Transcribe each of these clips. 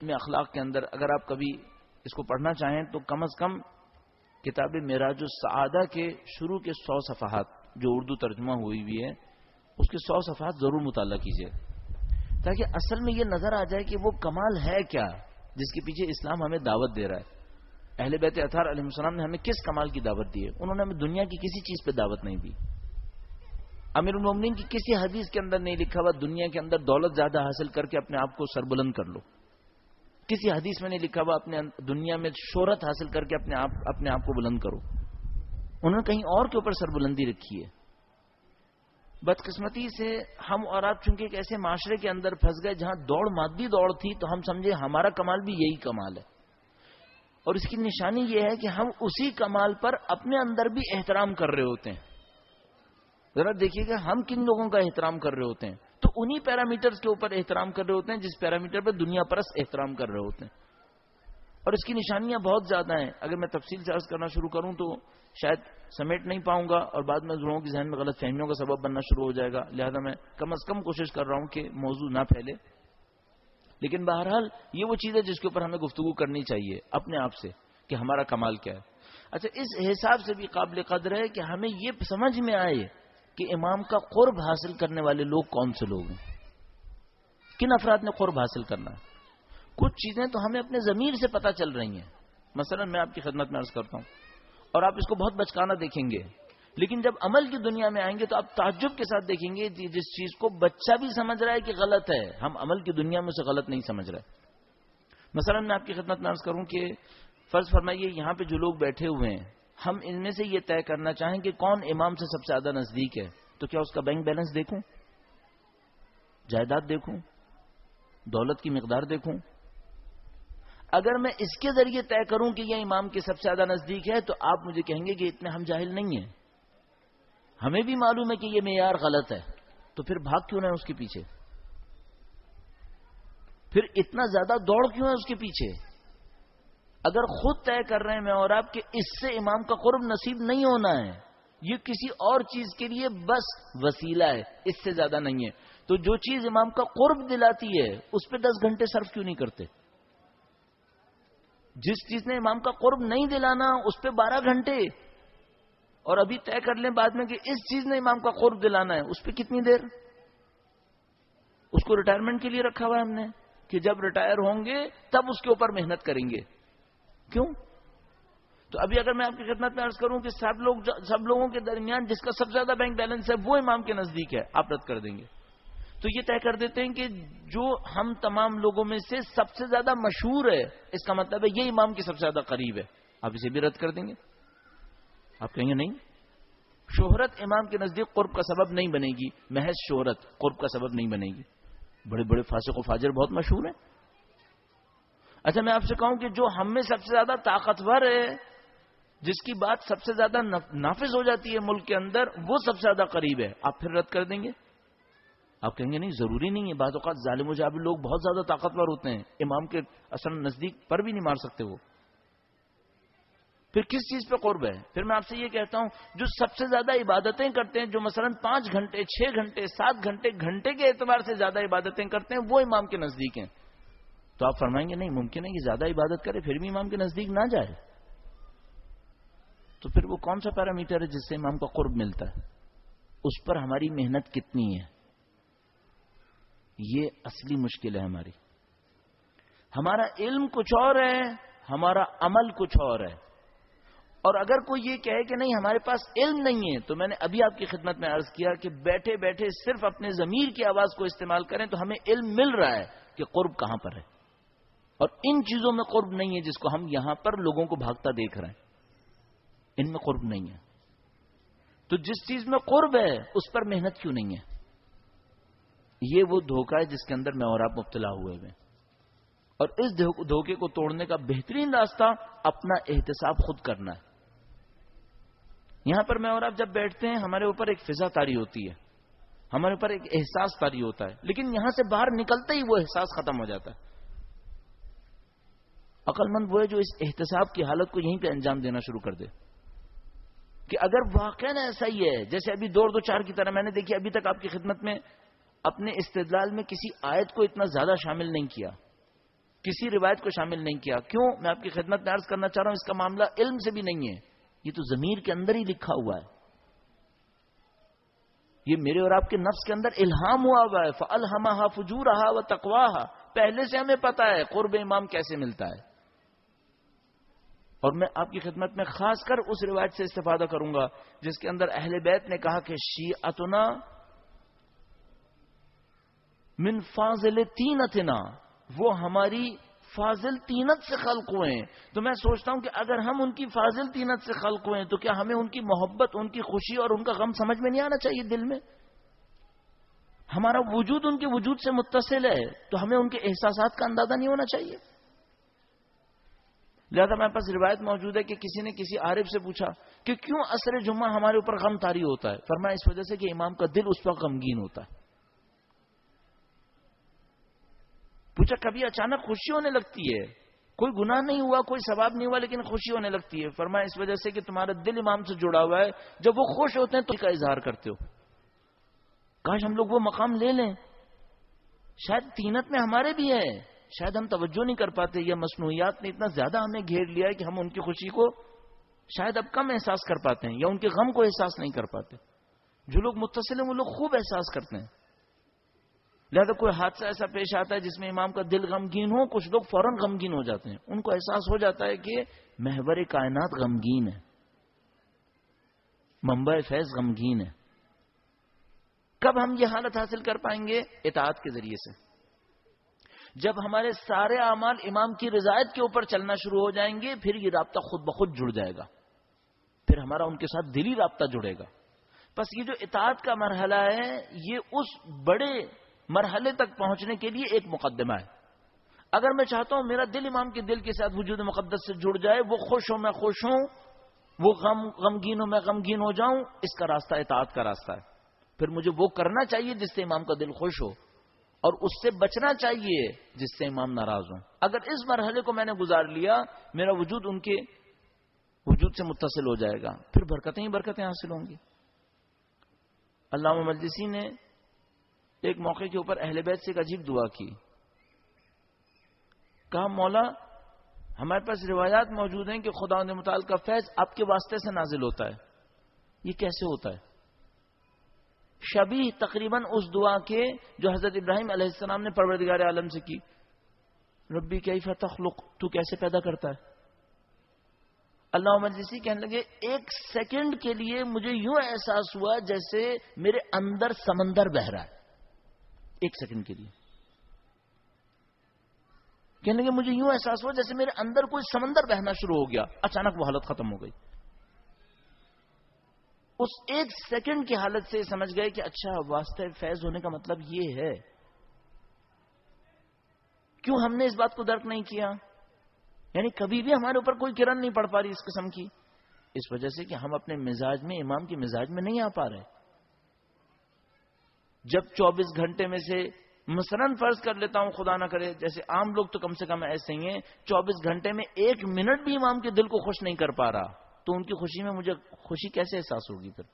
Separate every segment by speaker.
Speaker 1: میں اخلاق کے اندر اگر آپ کبھی اس کو پڑھنا چاہیں تو کم از کم کتاب معراج السعادہ کے شروع کے 100 صفحات جو اردو ترجمہ ہوئی ہوئی ہے اس کے 100 صفحات ضرور مطالعہ کیجیے تاکہ اصل میں یہ نظر آ جائے کہ وہ کمال ہے کیا جس کے پیچھے اسلام ہمیں دعوت دے رہا ہے. اہل بیت اطہار علیہ السلام نے ہمیں کس کمال کی دعوت دی ہے؟ انہوں نے ہمیں دنیا کی کسی چیز پہ دعوت نہیں دی. امیر المومنین کی کسی حدیث کے اندر نہیں لکھا ہوا دنیا کے اندر دولت زیادہ حاصل کر کے اپنے آپ کو سربلند کر لو. کسی حدیث میں نہیں لکھا ہوا اپنے دنیا میں شہرت حاصل کر کے اپنے آپ کو بلند کرو. انہوں نے کہیں اور کے اوپر سربلندی رکھی ہے. بدقسمتی سے ہم اور آپ چونکہ ایک ایسے معاشرے کے اندر پھنس گئے جہاں دوڑ مادی دوڑ تھی تو ہم سمجھے ہمارا کمال بھی یہی کمال ہے. اور اس کی نشانی یہ ہے کہ ہم اسی کمال پر اپنے اندر بھی احترام کر رہے ہوتے ہیں. ذرا دیکھیے گا ہم کن لوگوں کا احترام کر رہے ہوتے ہیں تو انہی پیرامیٹرز کے اوپر احترام کر رہے ہوتے ہیں جس پیرامیٹر پر دنیا پرست احترام کر رہے ہوتے ہیں. اور اس کی نشانیاں بہت زیادہ ہیں. اگر میں تفصیل سے عرض کرنا شروع کروں تو شاید سمیٹ نہیں پاؤں گا اور بعد میں لوگوں کے ذہن میں غلط فہمیوں کا سبب بننا شروع ہو جائے گا. لہذا میں کم از کم کوشش کر رہا ہوں کہ موضوع نہ پھیلے. لیکن بہرحال یہ وہ چیز ہے جس کے اوپر ہمیں گفتگو کرنی چاہیے اپنے آپ سے کہ ہمارا کمال کیا ہے. اچھا اس حساب سے بھی قابل قدر ہے کہ ہمیں یہ سمجھ میں آئے کہ امام کا قرب حاصل کرنے والے لوگ کون سے لوگ ہیں, کن افراد نے قرب حاصل کرنا ہے. کچھ چیزیں تو ہمیں اپنے ضمیر سے پتہ چل رہی ہیں. مثلا میں آپ کی خدمت میں عرض کرتا ہوں اور آپ اس کو بہت بچکانہ دیکھیں گے لیکن جب عمل کی دنیا میں آئیں گے تو آپ تعجب کے ساتھ دیکھیں گے جس چیز کو بچہ بھی سمجھ رہا ہے کہ غلط ہے ہم عمل کی دنیا میں اسے غلط نہیں سمجھ رہے. مثلا میں آپ کی خدمت میں عرض کروں کہ فرض فرمائیے یہاں پہ جو لوگ بیٹھے ہوئے ہیں ہم ان میں سے یہ طے کرنا چاہیں کہ کون امام سے سب سے زیادہ نزدیک ہے تو کیا اس کا بینک بیلنس دیکھوں, جائیداد دیکھوں, دولت کی مقدار دیکھوں؟ اگر میں اس کے ذریعے طے کروں کہ یہ امام کے سب سے زیادہ نزدیک ہے تو آپ مجھے کہیں گے کہ اتنے ہم جاہل نہیں ہیں, ہمیں بھی معلوم ہے کہ یہ معیار غلط ہے تو پھر بھاگ کیوں نہ اس کے پیچھے, پھر اتنا زیادہ دوڑ کیوں ہے اس کے پیچھے؟ اگر خود طے کر رہے ہیں میں اور آپ کہ اس سے امام کا قرب نصیب نہیں ہونا ہے, یہ کسی اور چیز کے لیے بس وسیلہ ہے, اس سے زیادہ نہیں ہے, تو جو چیز امام کا قرب دلاتی ہے اس پہ 10 گھنٹے صرف کیوں نہیں کرتے؟ جس چیز نے امام کا قرب نہیں دلانا اس پہ 12 گھنٹے, اور ابھی طے کر لیں بعد میں کہ اس چیز نے امام کا قرب دلانا ہے اس پہ کتنی دیر؟ اس کو ریٹائرمنٹ کے لیے رکھا ہوا ہے ہم نے کہ جب ریٹائر ہوں گے تب اس کے اوپر محنت کریں گے. کیوں؟ تو ابھی اگر میں آپ کی خدمت میں عرض کروں کہ سب لوگوں کے درمیان جس کا سب سے زیادہ بینک بیلنس ہے وہ امام کے نزدیک ہے, آپ رد کر دیں گے تو یہ طے کر دیتے ہیں کہ جو ہم تمام لوگوں میں سے سب سے زیادہ مشہور ہے اس کا مطلب ہے یہ امام کے سب سے زیادہ قریب ہے, آپ اسے بھی رد کر دیں گے. آپ کہیں گے نہیں, شہرت امام کے نزدیک قرب کا سبب نہیں بنے گی, محض شہرت قرب کا سبب نہیں بنے گی. بڑے بڑے فاسق و فاجر بہت مشہور ہیں. اچھا میں آپ سے کہوں کہ جو ہم میں سب سے زیادہ طاقتور ہے, جس کی بات سب سے زیادہ نافذ ہو جاتی ہے ملک کے اندر, وہ سب سے زیادہ قریب ہے, آپ پھر رد کر دیں گے؟ آپ کہیں گے نہیں ضروری نہیں ہے, بعض اوقات ظالم و جابر لوگ بہت زیادہ طاقتور ہوتے ہیں, امام کے اصل نزدیک پر بھی نہیں مار سکتے وہ. پھر کس چیز پہ قرب ہے؟ پھر میں آپ سے یہ کہتا ہوں جو سب سے زیادہ عبادتیں کرتے ہیں, جو مثلا 5 گھنٹے 6 گھنٹے 7 گھنٹے گھنٹے کے اعتبار سے زیادہ عبادتیں کرتے ہیں وہ امام کے نزدیک ہیں. تو آپ فرمائیں گے نہیں ممکن ہے کہ زیادہ عبادت کرے پھر بھی امام کے نزدیک نہ جائے. تو پھر وہ کون سا پیرامیٹر ہے جس سے امام کا قرب ملتا ہے؟ اس پر ہماری محنت کتنی ہے, یہ اصلی مشکل ہے ہماری. ہمارا علم کچھ اور ہے, ہمارا عمل کچھ اور ہے. اور اگر کوئی یہ کہے کہ نہیں ہمارے پاس علم نہیں ہے تو میں نے ابھی آپ کی خدمت میں عرض کیا کہ بیٹھے بیٹھے صرف اپنے ضمیر کی آواز کو استعمال کریں تو ہمیں علم مل رہا ہے کہ قرب کہاں پر ہے, اور ان چیزوں میں قرب نہیں ہے جس کو ہم یہاں پر لوگوں کو بھاگتا دیکھ رہے ہیں, ان میں قرب نہیں ہے. تو جس چیز میں قرب ہے اس پر محنت کیوں نہیں ہے؟ یہ وہ دھوکہ ہے جس کے اندر میں اور آپ مبتلا ہوئے ہیں, اور اس دھوکے کو توڑنے کا بہترین راستہ اپنا احتساب خود کرنا ہے. یہاں پر میں اور آپ جب بیٹھتے ہیں ہمارے اوپر ایک فضا طاری ہوتی ہے, ہمارے اوپر ایک احساس طاری ہوتا ہے, لیکن یہاں سے باہر نکلتے ہی وہ احساس ختم ہو جاتا ہے. عقل مند وہ ہے جو اس احتساب کی حالت کو یہیں پہ انجام دینا شروع کر دے کہ اگر واقعا ایسا ہی ہے جیسے ابھی 2-2-4 کی طرح میں نے دیکھی ابھی تک آپ کی خدمت میں اپنے استدلال میں کسی آیت کو اتنا زیادہ شامل نہیں کیا, کسی روایت کو شامل نہیں کیا. کیوں؟ میں آپ کی خدمت میں عرض کرنا چاہ رہا ہوں اس کا معاملہ علم سے بھی نہیں ہے، یہ تو ضمیر کے اندر ہی لکھا ہوا ہے، یہ میرے اور آپ کے نفس کے اندر الہام ہوا ہے. فَأَلْهَمَهَا فُجُورَهَا وَتَقْوَاهَا، پہلے سے ہمیں پتا ہے قرب امام کیسے ملتا ہے. اور میں آپ کی خدمت میں خاص کر اس روایت سے استفادہ کروں گا جس کے اندر اہل بیت نے کہا کہ شیعتنا من فاضل تینتنا، وہ ہماری فاضل تینت سے خلق ہوئے ہیں. تو میں سوچتا ہوں کہ اگر ہم ان کی فاضل تینت سے خلق ہوئے ہیں تو کیا ہمیں ان کی محبت، ان کی خوشی اور ان کا غم سمجھ میں نہیں آنا چاہیے؟ دل میں ہمارا وجود ان کے وجود سے متصل ہے تو ہمیں ان کے احساسات کا اندازہ نہیں ہونا چاہیے؟ لہذا میرے پاس روایت موجود ہے کہ کسی نے کسی عارف سے پوچھا کہ کیوں عصر جمعہ ہمارے اوپر غم طاری ہوتا ہے؟ فرمایا اس وجہ سے کہ امام کا دل اس وقت غمگین ہوتا ہے. پوچھا کبھی اچانک خوشی ہونے لگتی ہے، کوئی گناہ نہیں ہوا، کوئی ثواب نہیں ہوا، لیکن خوشی ہونے لگتی ہے؟ فرمایا اس وجہ سے کہ تمہارا دل امام سے جڑا ہوا ہے، جب وہ خوش ہوتے ہیں تو اس کا اظہار کرتے ہو. کاش ہم لوگ وہ مقام لے لیں. شاید تینت میں ہمارے بھی ہے، شاید ہم توجہ نہیں کر پاتے، یا مصنوعیات نے اتنا زیادہ ہمیں گھیر لیا ہے کہ ہم ان کی خوشی کو شاید اب کم احساس کر پاتے ہیں، یا ان کے غم کو احساس نہیں کر پاتے. جو لوگ متصل ہیں وہ لوگ خوب احساس کرتے ہیں. لہذا کوئی حادثہ ایسا پیش آتا ہے جس میں امام کا دل غمگین ہو، کچھ لوگ فوراً غمگین ہو جاتے ہیں، ان کو احساس ہو جاتا ہے کہ محور کائنات غمگین ہے، منبع فیض غمگین ہے. کب ہم یہ حالت حاصل کر پائیں گے؟ اطاعت کے ذریعے سے. جب ہمارے سارے اعمال امام کی رضایت کے اوپر چلنا شروع ہو جائیں گے، پھر یہ رابطہ خود بخود جڑ جائے گا، پھر ہمارا ان کے ساتھ دلی رابطہ جڑے گا. بس یہ جو اطاعت کا مرحلہ ہے، یہ اس بڑے مرحلے تک پہنچنے کے لیے ایک مقدمہ ہے. اگر میں چاہتا ہوں میرا دل امام کے دل کے ساتھ وجود مقدس سے جڑ جائے، وہ خوش ہو میں خوش ہوں، وہ غمگین ہو میں غمگین ہو جاؤں، اس کا راستہ اطاعت کا راستہ ہے. پھر مجھے وہ کرنا چاہیے جس سے امام کا دل خوش ہو، اور اس سے بچنا چاہیے جس سے امام ناراض ہوں. اگر اس مرحلے کو میں نے گزار لیا، میرا وجود ان کے وجود سے متصل ہو جائے گا، پھر برکتیں ہی برکتیں حاصل ہوں گی. علامہ مجلسی نے ایک موقع کے اوپر اہل بیت سے ایک عجیب دعا کی. کہا مولا ہمارے پاس روایات موجود ہیں کہ خداوند متعال کا فیض آپ کے واسطے سے نازل ہوتا ہے، یہ کیسے ہوتا ہے؟ شبیہ تقریباً اس دعا کے جو حضرت ابراہیم علیہ السلام نے پروردگار عالم سے کی، ربی کیف تخلق، تو کیسے پیدا کرتا ہے؟ علامہ مجلسی کہنے لگے ایک سیکنڈ کے لیے مجھے یوں احساس ہوا جیسے میرے اندر سمندر بہہ رہا ہے. ایک سیکنڈ کے لیے کہنے لگے مجھے یوں احساس ہوا جیسے میرے اندر کوئی سمندر بہنا شروع ہو گیا. اچانک وہ حالت ختم ہو گئی. اس ایک سیکنڈ کی حالت سے سمجھ گئے کہ اچھا واسطہ فیض ہونے کا مطلب یہ ہے. کیوں ہم نے اس بات کو درک نہیں کیا؟ یعنی کبھی بھی ہمارے اوپر کوئی کرن نہیں پڑ پا رہی اس قسم کی، اس وجہ سے کہ ہم اپنے مزاج میں امام کے مزاج میں نہیں آ پا رہے. جب 24 گھنٹے میں سے مثلاً فرض کر لیتا ہوں، خدا نہ کرے، جیسے عام لوگ تو کم سے کم ایسے ہی ہیں، 24 گھنٹے میں 1 منٹ بھی امام کے دل کو خوش نہیں کر پا رہا، تو ان کی خوشی میں مجھے خوشی کیسے احساس ہوگی؟ پھر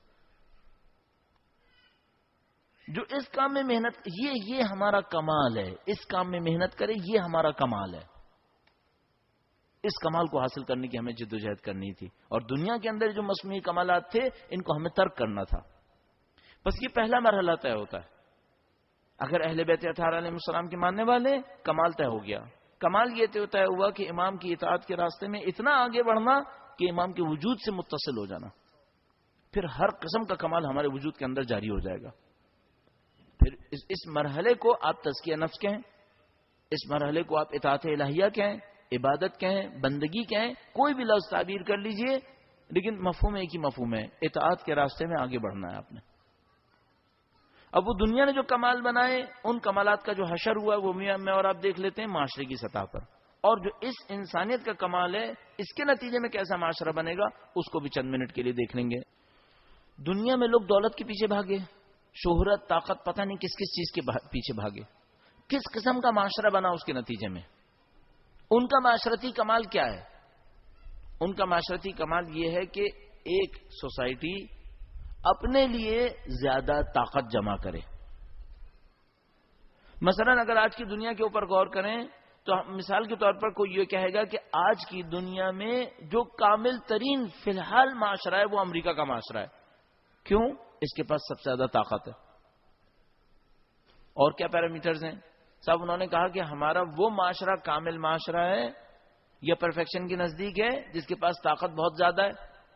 Speaker 1: جو اس کام میں محنت، یہ ہمارا کمال ہے. اس کام میں محنت کرے، یہ ہمارا کمال ہے. اس کمال کو حاصل کرنے کی ہمیں جدوجہد کرنی تھی، اور دنیا کے اندر جو مصنوعی کمالات تھے ان کو ہمیں ترک کرنا تھا. بس یہ پہلا مرحلہ طے ہوتا ہے. اگر اہل بیت اطہار علیہ السلام کے ماننے والے، کمال طے ہو گیا. کمال یہ طے ہوا کہ امام کی اطاعت کے راستے میں اتنا آگے بڑھنا کہ امام کے وجود سے متصل ہو جانا. پھر ہر قسم کا کمال ہمارے وجود کے اندر جاری ہو جائے گا. پھر اس مرحلے کو آپ تزکیہ نفس کہیں، اس مرحلے کو آپ اطاعت الہیہ کہیں، عبادت کہیں، بندگی کہیں، کوئی بھی لفظ تعبیر کر لیجئے، لیکن مفہوم ایک ہی مفہوم ہے، اطاعت کے راستے میں آگے بڑھنا ہے آپ نے. اب وہ دنیا نے جو کمال بنائے، ان کمالات کا جو حشر ہوا وہ میں اور آپ دیکھ لیتے ہیں معاشرے کی سطح پر، اور جو اس انسانیت کا کمال ہے، اس کے نتیجے میں کیسا معاشرہ بنے گا اس کو بھی چند منٹ کے لیے دیکھ لیں گے. دنیا میں لوگ دولت کے پیچھے بھاگے، شہرت، طاقت، پتہ نہیں کس کس چیز کے پیچھے بھاگے، کس قسم کا معاشرہ بنا اس کے نتیجے میں. ان کا معاشرتی کمال کیا ہے؟ ان کا معاشرتی کمال یہ ہے کہ ایک سوسائٹی اپنے لیے زیادہ طاقت جمع کرے. مثلا اگر آج کی دنیا کے اوپر غور کریں تو مثال کے طور پر کوئی یہ کہے گا کہ آج کی دنیا میں جو کامل ترین فی الحال معاشرہ ہے وہ امریکہ کا معاشرہ ہے. کیوں؟ اس کے پاس سب سے زیادہ طاقت ہے. اور کیا پیرامیٹرز ہیں صاحب؟ انہوں نے کہا کہ ہمارا وہ معاشرہ کامل معاشرہ ہے یا پرفیکشن کے نزدیک ہے جس کے پاس طاقت بہت زیادہ ہے.